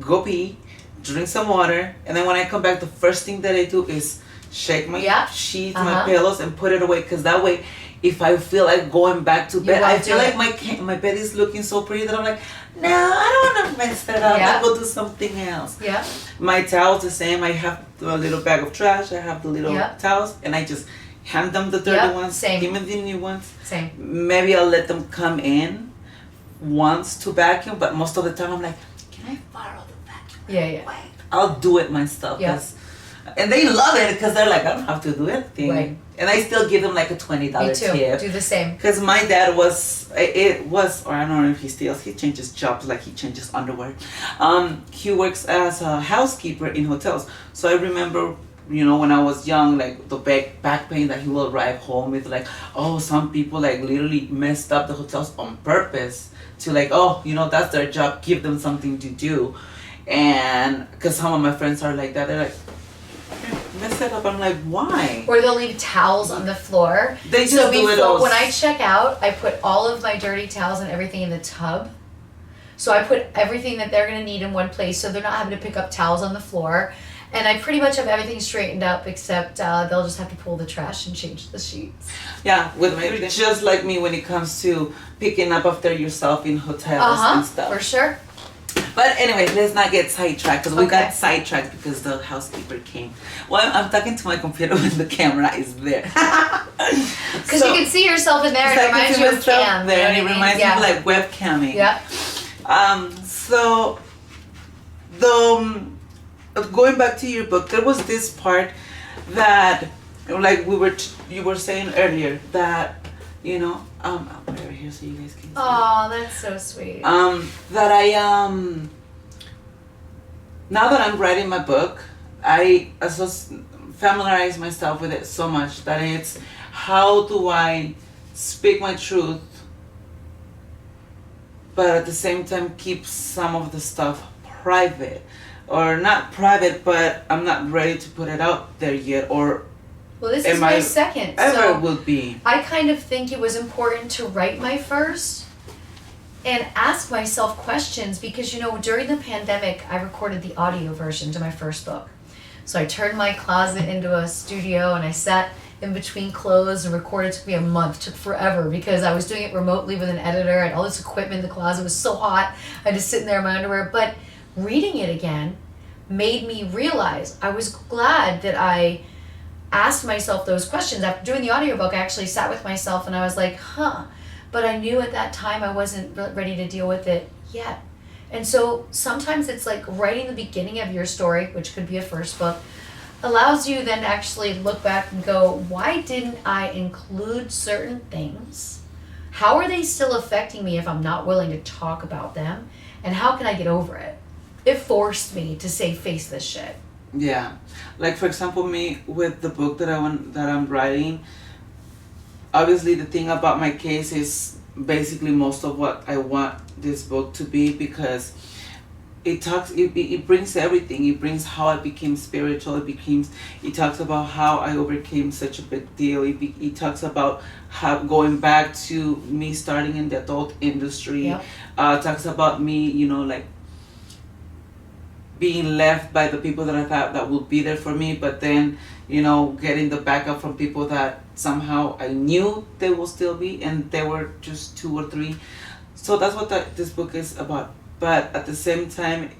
Speaker 1: go pee, drink some water, and then when I come back, the first thing that I do is shake my sheets, my pillows, and put it away. Because that way, if I feel like going back to bed, I feel like my bed is looking so pretty that I'm like, no, I don't want to mess it up. I'll go do something else.
Speaker 3: Yeah.
Speaker 1: My towels the same. I have a little bag of trash. I have the little towels, and I just hand them the dirty ones.
Speaker 3: Same.
Speaker 1: Give me the new ones.
Speaker 3: Same.
Speaker 1: Maybe I'll let them come in once to vacuum, but most of the time I'm like, can I borrow the vacuum?
Speaker 3: Yeah.
Speaker 1: Wait. I'll do it myself.
Speaker 3: Yeah.
Speaker 1: And they love it because they're like, I don't have to do anything.
Speaker 3: Right.
Speaker 1: And I still give them like a $20
Speaker 3: Me too.
Speaker 1: tip.
Speaker 3: Do the same.
Speaker 1: Because my dad or I don't know if he steals, he changes jobs like he changes underwear. He works as a housekeeper in hotels. So I remember, when I was young, like the back pain that he will arrive home with, like, oh, some people like literally messed up the hotels on purpose to like, oh, that's their job, give them something to do. And because some of my friends are like that, they're like, mess it up. I'm like, why?
Speaker 3: Or they'll leave towels on the floor.
Speaker 1: They just
Speaker 3: So
Speaker 1: do it
Speaker 3: before,
Speaker 1: all.
Speaker 3: when I check out, I put all of my dirty towels and everything in the tub. So I put everything that they're gonna need in one place, so they're not having to pick up towels on the floor. And I pretty much have everything straightened up, except they'll just have to pull the trash and change the sheets.
Speaker 1: Yeah, with my, just like me when it comes to picking up after yourself in hotels and stuff.
Speaker 3: For sure.
Speaker 1: But anyway, let's not get sidetracked because we
Speaker 3: Okay.
Speaker 1: got sidetracked because the housekeeper came. Well, I'm talking to my computer when the camera is there.
Speaker 3: Because you can see yourself in there and it reminds you of Cam.
Speaker 1: There, and
Speaker 3: you
Speaker 1: it
Speaker 3: know what I
Speaker 1: reminds
Speaker 3: mean?
Speaker 1: me of like webcamming.
Speaker 3: Yeah.
Speaker 1: So going back to your book, there was this part that, like you were saying earlier, that I'll put it over here so you guys can see.
Speaker 3: Oh, that's so sweet.
Speaker 1: That I now that I'm writing my book, I familiarize myself with it so much that it's how do I speak my truth, but at the same time keep some of the stuff private, or not private, but I'm not ready to put it out there yet, or
Speaker 3: Well, this is my second.
Speaker 1: ever
Speaker 3: So
Speaker 1: will be.
Speaker 3: I kind of think it was important to write my first and ask myself questions because, during the pandemic, I recorded the audio version to my first book. So I turned my closet into a studio and I sat in between clothes and recorded. It took me a month, took forever because I was doing it remotely with an editor. I had all this equipment in the closet. It was so hot. I had to sit in there in my underwear. But reading it again made me realize I was glad that I asked myself those questions. After doing the audiobook, I actually sat with myself and I was like, but I knew at that time I wasn't ready to deal with it yet. And so sometimes it's like writing the beginning of your story, which could be a first book, allows you then to actually look back and go, why didn't I include certain things? How are they still affecting me if I'm not willing to talk about them? And how can I get over it? It forced me to say, face this shit.
Speaker 1: Yeah, like for example, me with the book that I'm writing. Obviously, the thing about my case is basically most of what I want this book to be, because it brings everything. It brings how I became spiritual. It talks about how I overcame such a big deal. It talks about how going back to me starting in the adult industry.
Speaker 3: Yep.
Speaker 1: Talks about me, like being left by the people that I thought that would be there for me, but then, getting the backup from people that somehow I knew they will still be, and they were just 2 or 3. So that's what this book is about. But at the same time,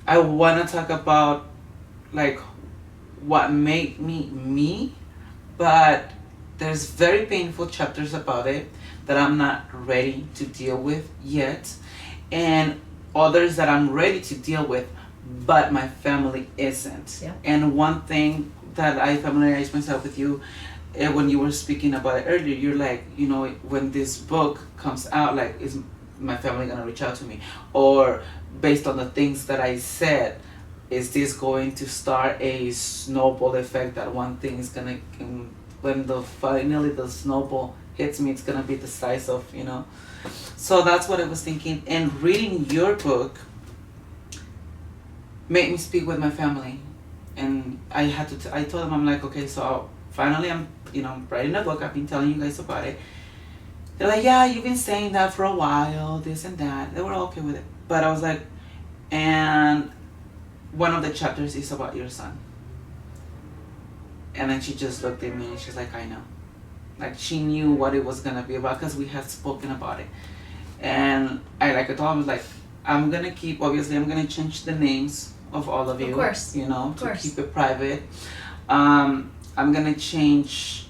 Speaker 1: I want to talk about like what made me me, but there's very painful chapters about it that I'm not ready to deal with yet, and others that I'm ready to deal with, but my family isn't.
Speaker 3: Yeah.
Speaker 1: And one thing that I familiarized myself with you, when you were speaking about it earlier, you're like, when this book comes out, like, is my family gonna reach out to me? Or based on the things that I said, is this going to start a snowball effect that one thing is gonna, when finally the snowball hits me, it's gonna be the size of, So that's what I was thinking. And reading your book made me speak with my family. And I had to, I told them, I'm like, okay, so finally I'm, writing a book. I've been telling you guys about it. They're like, yeah, you've been saying that for a while, this and that. They were okay with it. But I was like, and one of the chapters is about your son. And then she just looked at me and she's like, I know. Like, she knew what it was going to be about because we had spoken about it. And I told him, like, I'm going to keep, obviously, I'm going to change the names of all of you.
Speaker 3: Of course.
Speaker 1: To keep it private. I'm going to change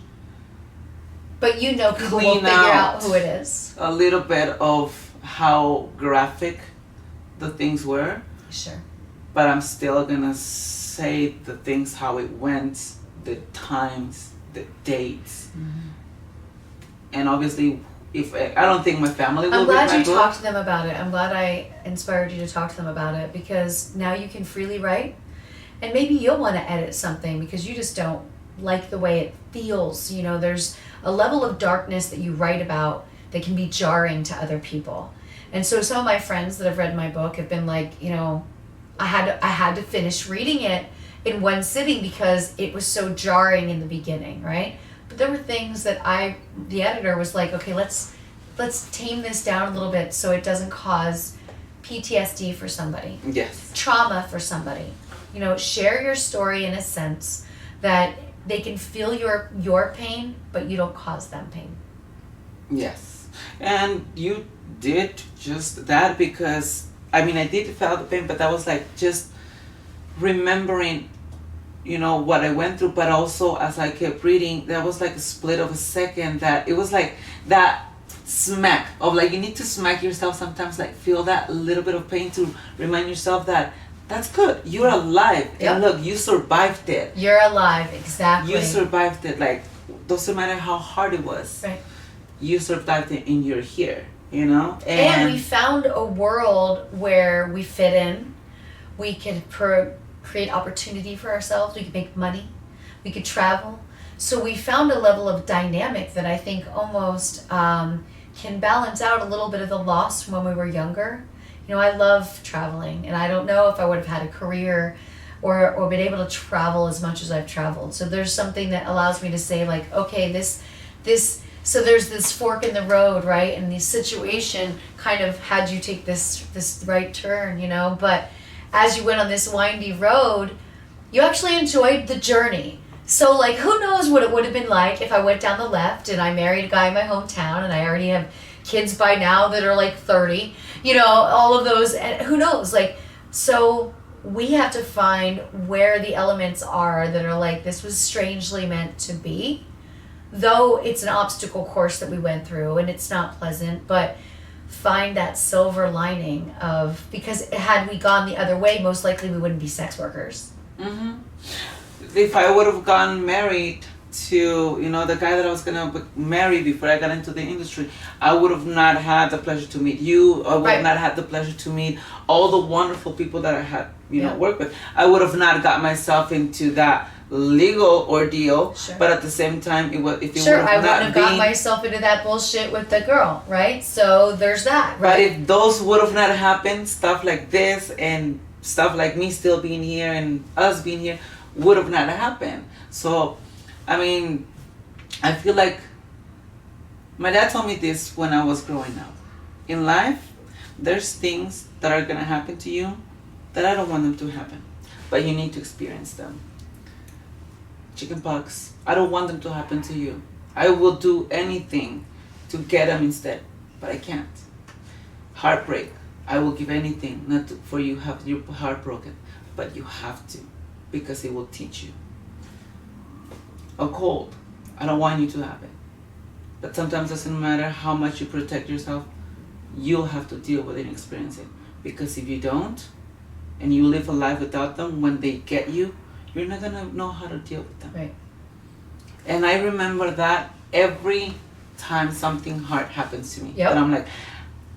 Speaker 3: But people will
Speaker 1: Clean
Speaker 3: figure out
Speaker 1: out.
Speaker 3: who it is.
Speaker 1: a little bit of how graphic the things were.
Speaker 3: Sure.
Speaker 1: But I'm still going to say the things how it went, the times, the dates. And obviously, I don't think my family will
Speaker 3: I'm
Speaker 1: read
Speaker 3: glad
Speaker 1: my
Speaker 3: you
Speaker 1: book.
Speaker 3: talked to them about it. I'm glad I inspired you to talk to them about it, because now you can freely write, and maybe you'll want to edit something because you just don't like the way it feels. There's a level of darkness that you write about that can be jarring to other people. And so some of my friends that have read my book have been like, I had to finish reading it in one sitting because it was so jarring in the beginning, right? But there were things that the editor was like, okay, let's tame this down a little bit so it doesn't cause PTSD for somebody,
Speaker 1: Yes.
Speaker 3: trauma for somebody. You know, share your story in a sense that they can feel your pain, but you don't cause them pain.
Speaker 1: Yes. And you did just that because, I mean, I did feel the pain, but that was like just remembering, you know, what I went through, but also as I kept reading, there was like a split of a second that it was like that smack of like, you need to smack yourself sometimes, like feel that little bit of pain to remind yourself that that's good. You're alive.
Speaker 3: Yep.
Speaker 1: And look, you survived it.
Speaker 3: You're alive, exactly.
Speaker 1: You survived it. Like, doesn't matter how hard it was.
Speaker 3: Right.
Speaker 1: You survived it and you're here, you know?
Speaker 3: And we found a world where we fit in. We could create opportunity for ourselves. We could make money. We could travel. So we found a level of dynamic that I think almost can balance out a little bit of the loss from when we were younger. You know, I love traveling, and I don't know if I would have had a career or been able to travel as much as I've traveled. So there's something that allows me to say, like, okay, so there's this fork in the road, right? And the situation kind of had you take this right turn, you know? But as you went on this windy road, you actually enjoyed the journey. So, like, who knows what it would have been like if I went down the left and I married a guy in my hometown and I already have kids by now that are like 30, you know, all of those, and who knows, like, so we have to find where the elements are that are like, this was strangely meant to be, though it's an obstacle course that we went through and it's not pleasant, but find that silver lining of, because had we gone the other way, most likely we wouldn't be sex workers.
Speaker 1: Mm-hmm. If I would have gotten married to, you know, the guy that I was gonna marry before I got into the industry, I would have not had the pleasure to meet you. I would have not had the pleasure to meet all the wonderful people that I had, you know, worked with. I would have not got myself into that legal ordeal.
Speaker 3: Sure.
Speaker 1: But at the same time, it was, if it
Speaker 3: Sure,
Speaker 1: would
Speaker 3: I
Speaker 1: have
Speaker 3: wouldn't
Speaker 1: not
Speaker 3: have
Speaker 1: been,
Speaker 3: got myself into that bullshit with the girl, right? So there's that,
Speaker 1: but
Speaker 3: right?
Speaker 1: if those would have not happened, stuff like this and stuff like me still being here and us being here would have not happened. So, I mean, I feel like my dad told me this when I was growing up. In life, there's things that are gonna happen to you that I don't want them to happen, but you need to experience them. Chickenpox, I don't want them to happen to you. I will do anything to get them instead, but I can't. Heartbreak, I will give anything not to, for you have your heart broken, but you have to, because it will teach you. A cold, I don't want you to have it, but sometimes it doesn't matter how much you protect yourself, you'll have to deal with it and experience it, because if you don't and you live a life without them, when they get you, you're not gonna know how to deal with them.
Speaker 3: Right.
Speaker 1: And I remember that every time something hard happens to me,
Speaker 3: Yep.
Speaker 1: and I'm like,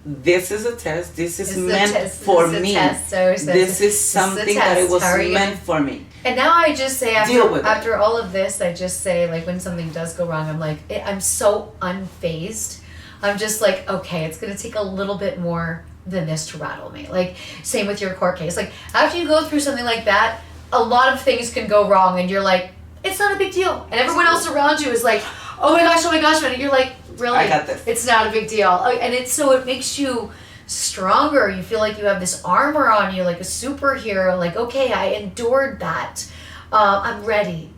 Speaker 1: this is a test, this is
Speaker 3: This is a
Speaker 1: meant
Speaker 3: test,
Speaker 1: for
Speaker 3: this is a
Speaker 1: me.
Speaker 3: test. So it's-
Speaker 1: This is
Speaker 3: this is a
Speaker 1: something that it
Speaker 3: test.
Speaker 1: was
Speaker 3: How are you
Speaker 1: meant for me.
Speaker 3: And now I just say,
Speaker 1: Deal with it.
Speaker 3: after all of this, I just say, like, when something does go wrong, I'm like, I'm so unfazed. I'm just like, okay, it's gonna take a little bit more than this to rattle me. Like, same with your court case. Like, after you go through something like that, a lot of things can go wrong, and you're like, it's not a big deal. And everyone else around you is like, oh my gosh, and you're like, really?
Speaker 1: I got this.
Speaker 3: It's not a big deal. And it's so it makes you stronger. You feel like you have this armor on you, like a superhero. Like, okay, I endured that. I'm ready.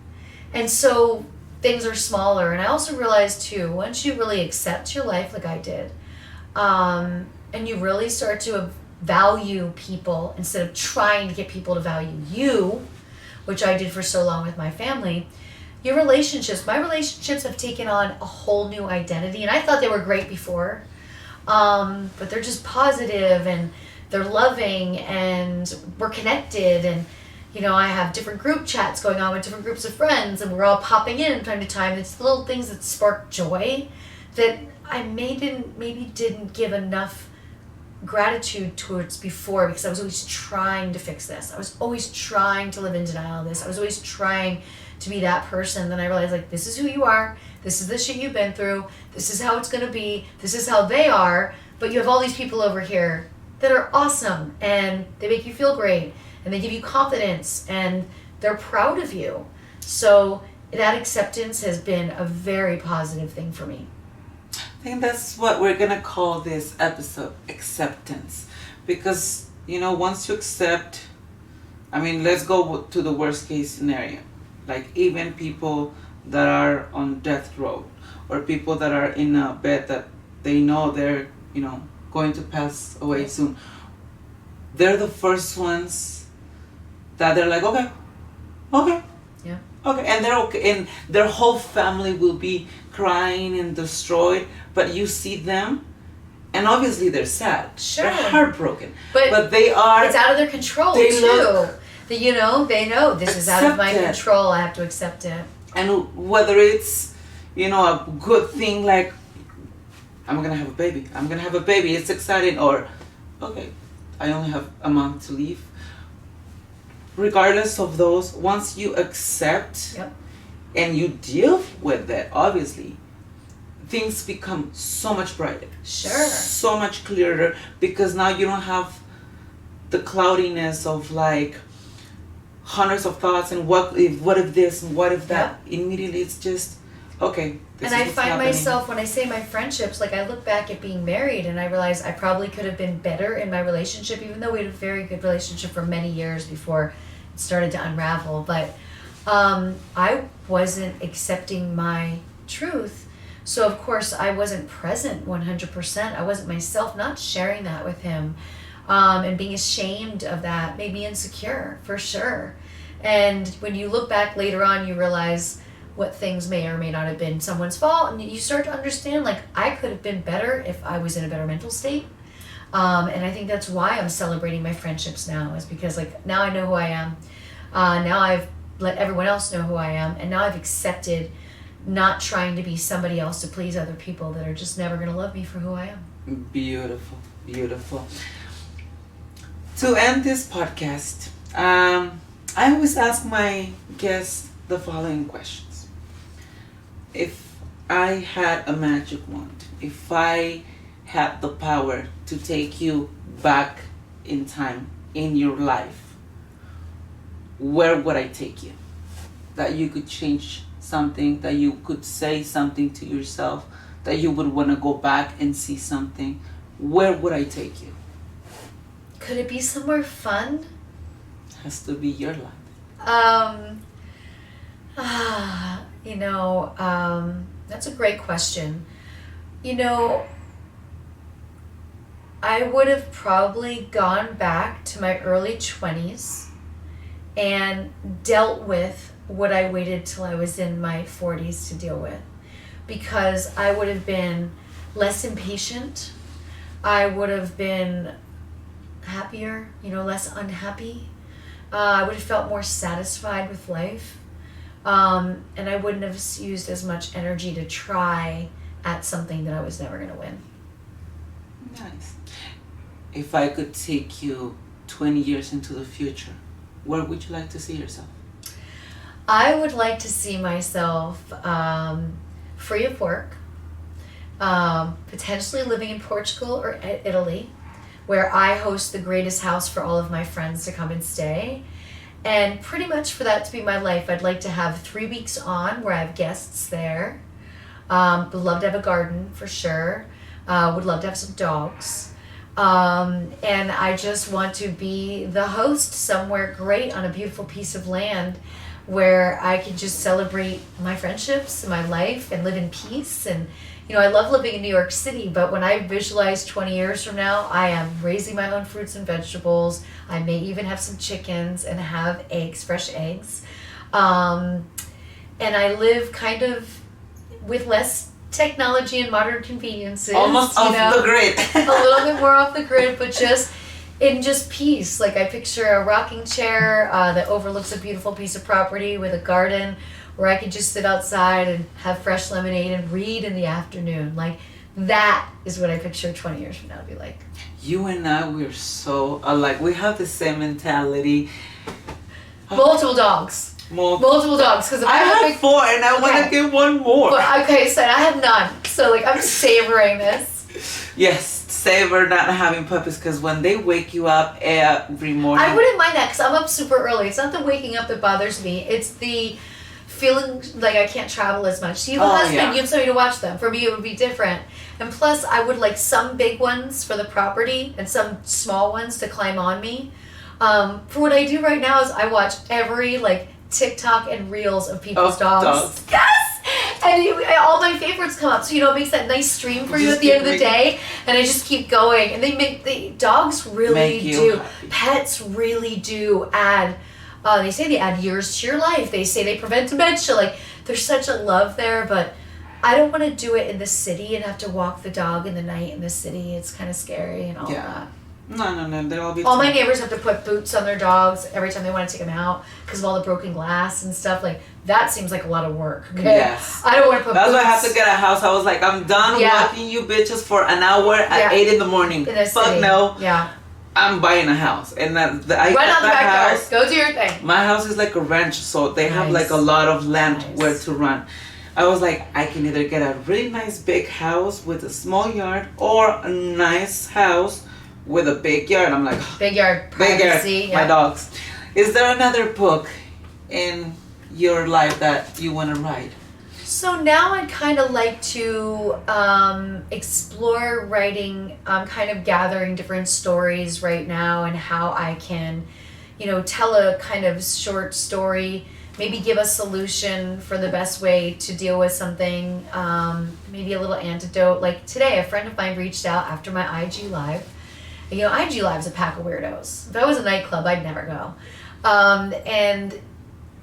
Speaker 3: And so things are smaller. And I also realized too, once you really accept your life like I did, and you really start to value people instead of trying to get people to value you, which I did for so long with my family, my relationships have taken on a whole new identity. And I thought they were great before. But they're just positive and they're loving and we're connected, and you know, I have different group chats going on with different groups of friends, and we're all popping in from time to time. It's the little things that spark joy that I maybe didn't give enough gratitude towards before, because I was always trying to fix this. I was always trying to live in denial of this. I was always trying to be that person. Then I realized, like, this is who you are. This is the shit you've been through. This is how it's going to be. This is how they are. But you have all these people over here that are awesome and they make you feel great. and they give you confidence, and they're proud of you. So that acceptance has been a very positive thing for me.
Speaker 1: I think that's what we're gonna call this episode, acceptance. Because, once you accept, let's go to the worst case scenario. Like, even people that are on death row, or people that are in a bed that they know they're, going to pass away soon. They're the first ones that they're like, okay.
Speaker 3: Yeah.
Speaker 1: Okay, and they're okay, and their whole family will be crying and destroyed, but you see them, and obviously they're sad.
Speaker 3: Sure.
Speaker 1: They're heartbroken.
Speaker 3: But
Speaker 1: they are.
Speaker 3: It's out of their control
Speaker 1: they
Speaker 3: too.
Speaker 1: look
Speaker 3: They know this is out of my
Speaker 1: accepted.
Speaker 3: control. I have to accept it.
Speaker 1: And whether it's, a good thing like, I'm gonna have a baby. It's exciting, or, okay, I only have a month to live. Regardless of those, once you accept
Speaker 3: Yep.
Speaker 1: and you deal with it, obviously, things become so much brighter.
Speaker 3: Sure.
Speaker 1: So much clearer, because now you don't have the cloudiness of like hundreds of thoughts and what if this and what if that. Immediately it's just, okay, this
Speaker 3: And
Speaker 1: is
Speaker 3: I
Speaker 1: what's
Speaker 3: find
Speaker 1: happening.
Speaker 3: myself, when I say my friendships, like I look back at being married and I realize I probably could have been better in my relationship, even though we had a very good relationship for many years before it started to unravel. But I wasn't accepting my truth. So of course I wasn't present 100%. I wasn't myself, not sharing that with him. And being ashamed of that made me insecure, for sure. And when you look back later on, you realize what things may or may not have been someone's fault, and you start to understand, like, I could have been better if I was in a better mental state. And I think that's why I'm celebrating my friendships now, is because, like, now I know who I am. Now I've let everyone else know who I am, and now I've accepted not trying to be somebody else to please other people that are just never going to love me for who I am.
Speaker 1: Beautiful, beautiful. To end this podcast, I always ask my guests the following questions. If I had a magic wand, if I had the power to take you back in time in your life, where would I take you? That you could change something, that you could say something to yourself, that you would want to go back and see something. Where would I take you?
Speaker 3: Could it be somewhere fun?
Speaker 1: Has to be your land.
Speaker 3: That's a great question. I would have probably gone back to my early 20s and dealt with what I waited till I was in my 40s to deal with, because I would have been less impatient. I would have been happier, less unhappy. I would have felt more satisfied with life. And I wouldn't have used as much energy to try at something that I was never going to win.
Speaker 1: Nice. If I could take you 20 years into the future, where would you like to see yourself?
Speaker 3: I would like to see myself free of work, potentially living in Portugal or Italy, where I host the greatest house for all of my friends to come and stay. And pretty much for that to be my life, I'd like to have 3 weeks on where I have guests there. Would love to have a garden for sure. Would love to have some dogs. And I just want to be the host somewhere great on a beautiful piece of land where I can just celebrate my friendships and my life and live in peace. And I love living in New York City, but when I visualize 20 years from now, I am raising my own fruits and vegetables. I may even have some chickens and have eggs, fresh eggs. And I live kind of with less technology and modern conveniences.
Speaker 1: Almost off the grid.
Speaker 3: A little bit more off the grid, but just in just peace. Like I picture a rocking chair that overlooks a beautiful piece of property with a garden, where I could just sit outside and have fresh lemonade and read in the afternoon. Like, that is what I picture 20 years from now to be like.
Speaker 1: You and I, we're so alike. We have the same mentality.
Speaker 3: Multiple dogs. Multiple dogs. Because
Speaker 1: I have 4 and I want to get one more.
Speaker 3: But, okay, so I have none. So, like, I'm savoring this.
Speaker 1: Yes, savor not having puppies because when they wake you up every morning.
Speaker 3: I wouldn't mind that because I'm up super early. It's not the waking up that bothers me. It's the feeling like I can't travel as much. So you have a husband,
Speaker 1: yeah.
Speaker 3: you have somebody to watch them. For me, it would be different. And plus, I would like some big ones for the property and some small ones to climb on me. For what I do right now is I watch every like TikTok and reels of people's dogs. Yes! And all my favorites come up. So, it makes that nice stream for you at the end of the day. And I just keep going. And the dogs really do.
Speaker 1: Happy.
Speaker 3: Pets really do add, they say they add years to your life. They say they prevent dementia. Like, there's such a love there. But I don't want to do it in the city and have to walk the dog in the night in the city. It's kind of scary and all that.
Speaker 1: No. They'll be.
Speaker 3: All my neighbors have to put boots on their dogs every time they want to take them out because of all the broken glass and stuff. Like, that seems like a lot of work. Okay?
Speaker 1: Yes.
Speaker 3: I don't want to put
Speaker 1: That's
Speaker 3: boots.
Speaker 1: why I have to get a house. I was like, I'm done walking you bitches for an hour at 8 in the morning.
Speaker 3: In a
Speaker 1: Fuck
Speaker 3: city.
Speaker 1: no.
Speaker 3: Yeah.
Speaker 1: I'm buying a house. And I
Speaker 3: Run out the
Speaker 1: that
Speaker 3: backyard.
Speaker 1: house.
Speaker 3: Go do your thing.
Speaker 1: My house is like a ranch, so they have
Speaker 3: Nice.
Speaker 1: like a lot of land
Speaker 3: Nice.
Speaker 1: where to run. I was like, I can either get a really nice big house with a small yard or a nice house with a big yard. I'm like,
Speaker 3: Big yard,
Speaker 1: big yard,
Speaker 3: privacy.
Speaker 1: my
Speaker 3: Yeah.
Speaker 1: dogs. Is there another book in your life that you want to write?
Speaker 3: So now I'd kind of like to explore writing, kind of gathering different stories right now and how I can, tell a kind of short story, maybe give a solution for the best way to deal with something, maybe a little antidote. Like today, a friend of mine reached out after my IG Live. IG Live's a pack of weirdos. If I was a nightclub, I'd never go. And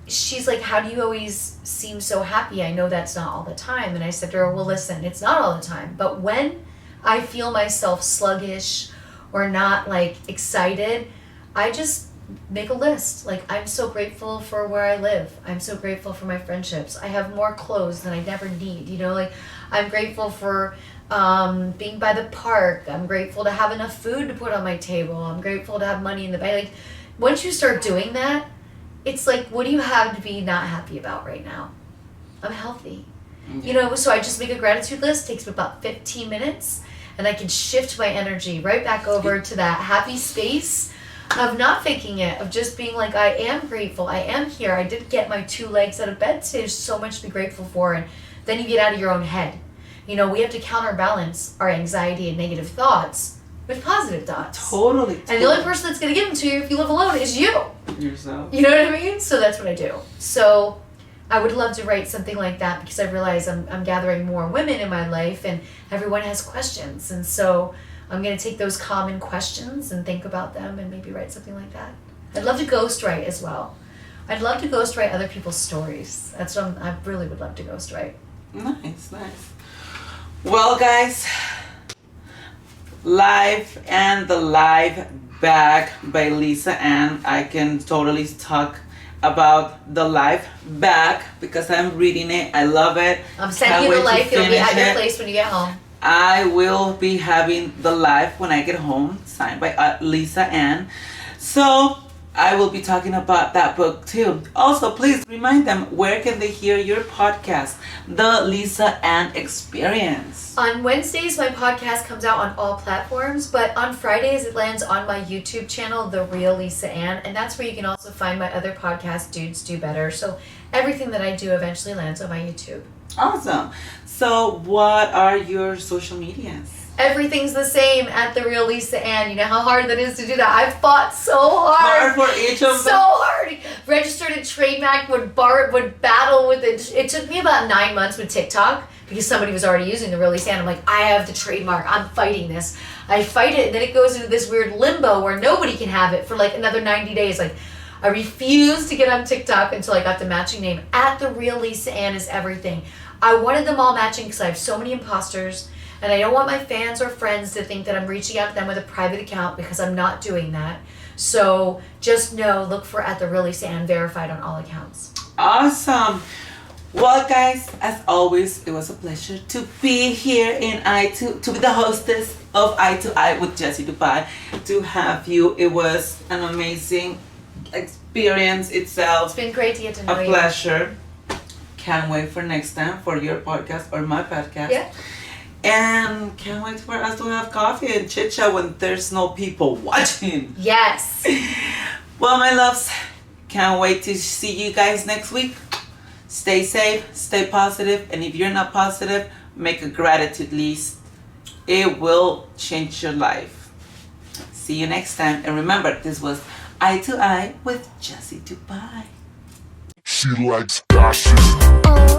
Speaker 3: she's like, how do you always seem so happy? I know that's not all the time. And I said to her, well, listen, it's not all the time. But when I feel myself sluggish or not like excited, I just make a list. Like, I'm so grateful for where I live. I'm so grateful for my friendships. I have more clothes than I never need. Like I'm grateful for being by the park. I'm grateful to have enough food to put on my table. I'm grateful to have money in the bank. Like, once you start doing that, it's like, what do you have to be not happy about right now? I'm healthy. So I just make a gratitude list. Takes me about 15 minutes, and I can shift my energy right back over to that happy space of not faking it, of just being like, I am grateful. I am here. I did get my 2 legs out of bed today. There's so much to be grateful for. And then you get out of your own head. We have to counterbalance our anxiety and negative thoughts with positive thoughts.
Speaker 1: Totally.
Speaker 3: And the only person that's going to give them to you if you live alone is you.
Speaker 1: Yourself.
Speaker 3: You know what I mean? So that's what I do. So I would love to write something like that because I realize I'm gathering more women in my life and everyone has questions. And so I'm going to take those common questions and think about them and maybe write something like that. I'd love to ghostwrite as well. I'd love to ghostwrite other people's stories. That's what I really would love to ghostwrite.
Speaker 1: Nice. Well, guys, Live and the Live Bag by Lisa Ann. I can totally talk about the Live Bag because I'm reading it. I love it.
Speaker 3: I'm sending you the life. It'll be at your place when you get home.
Speaker 1: I will be having the Live when I get home, signed by Lisa Ann. So I will be talking about that book too. Also, please remind them, where can they hear your podcast, The Lisa Ann Experience?
Speaker 3: On Wednesdays, my podcast comes out on all platforms, but on Fridays, it lands on my YouTube channel, The Real Lisa Ann, and that's where you can also find my other podcast, Dudes Do Better. So everything that I do eventually lands on my YouTube.
Speaker 1: Awesome. So what are your social medias?
Speaker 3: Everything's the same at The Real Lisa Ann. You know how hard that is to do that? I've fought so hard.
Speaker 1: Hard for each of
Speaker 3: So
Speaker 1: them.
Speaker 3: hard. Registered a trademark, would battle with it. It took me about 9 months with TikTok because somebody was already using The Real Lisa Ann. I'm like, I have the trademark. I'm fighting this. I fight it, and then it goes into this weird limbo where nobody can have it for like another 90 days. Like, I refused to get on TikTok until I got the matching name. At The Real Lisa Ann is everything. I wanted them all matching because I have so many imposters. And I don't want my fans or friends to think that I'm reaching out to them with a private account because I'm not doing that. So just look for At The Real Lisa Ann verified on all accounts.
Speaker 1: Awesome. Well, guys, as always, it was a pleasure to be here in to be the hostess of Eye to Eye with Jessie Dubai. To have you, it was an amazing experience itself.
Speaker 3: It's been great to get to know
Speaker 1: A
Speaker 3: you.
Speaker 1: pleasure. Can't wait for next time for your podcast or my podcast.
Speaker 3: Yeah.
Speaker 1: And can't wait for us to have coffee and chit chat when there's no people watching.
Speaker 3: Yes.
Speaker 1: Well, my loves, can't wait to see you guys next week. Stay safe, stay positive, and if you're not positive, make a gratitude list. It will change your life. See you next time. And remember, this was Eye to Eye with Jessie Dubai.
Speaker 2: She likes dashing.
Speaker 4: Oh